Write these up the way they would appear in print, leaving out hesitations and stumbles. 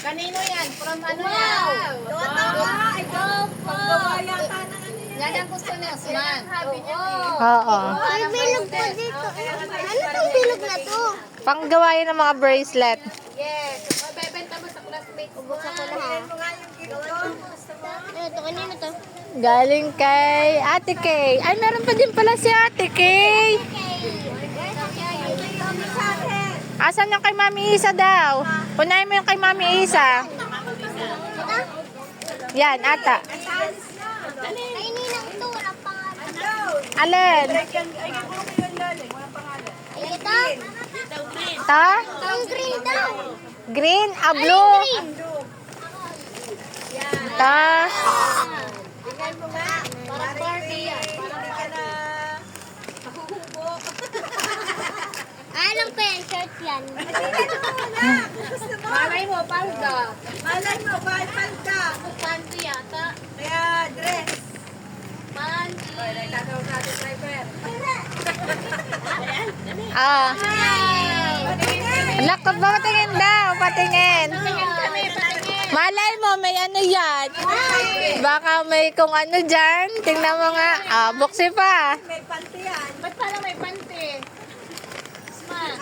Kanino yan? From ano yan? Yan ang gusto ni Osman. Oo. May bilog po dito. Ano tong bilog na to? Panggawa yan ng mga bracelet. Yes. Mabebenta mo sa classmates mo. Buksan ko lang. Ito, kanino to? Galing kay Ate Kay. Ay, meron pa din pala si Ate Kay. Asan yung kay Mami Isa daw? Unahin mo yung kay Mami Isa. Yan, ata. Ay, ninang to. Walang pangalan. Alin? Ay, ito. Ta? Ang green daw. Green? Ah, blue? Green. Ta? Parang Barbie yan. Alam ko yan, shirt yan. Malay mo, palda. Palda. Panty yata. Kaya dress. Panty. Ah. Lako ba? Patingin daw. Patingin. Tingin kami, patingin. Malay mo, may ano yan. Baka may kung ano dyan. Tingnan mo nga. Ah, buksi pa. May panty yan. Ba't parang may panty? Osman.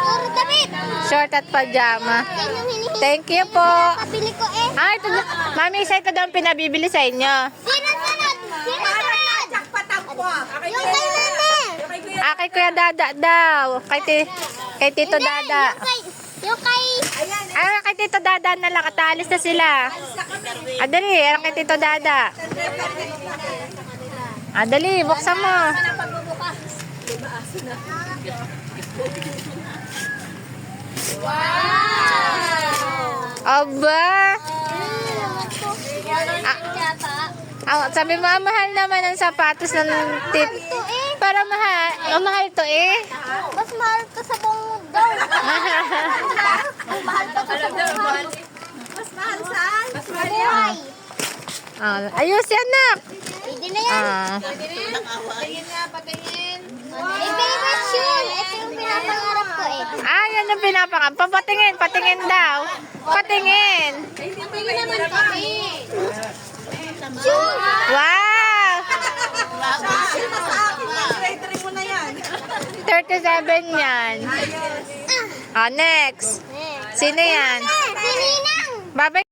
Puro damit. Short at pajama. Yan yung hinihingi. Thank you po. Kabili ko eh. Ay, ito, Mami, isa ito daw ang pinabibili sa inyo. Sino sunod? Sino sunod? Patampo. Yung kay mami. Ah, kay Kuya Dada daw. Kay Tito Dada. Yung kay... Ah, kay Tito Dada na lang. Katalis na sila. Ah, dali. Yan kay Tito Dada. Ah, dali. Buksan mo. Aba. Sabi mo, mahal naman ang sapatos ng tip. Ito eh. Para mahal. Oh, mahal to eh. Mas mahal to sa buong daw. Mas mahal to sa buong. Mas mahal saan? Mas mahal Buhay. Ayos yan, nak. Pwede na yan. Patingin nga, patingin. May favorites yun. Ito yung pinapangarap ko eh. Yan ang pinapakam. Patingin, patingin daw. Patingin. Patingin naman kami. Wow! Grade 3 mo na yan. 37 yan. Next. Sino yan? Sininang. Babay.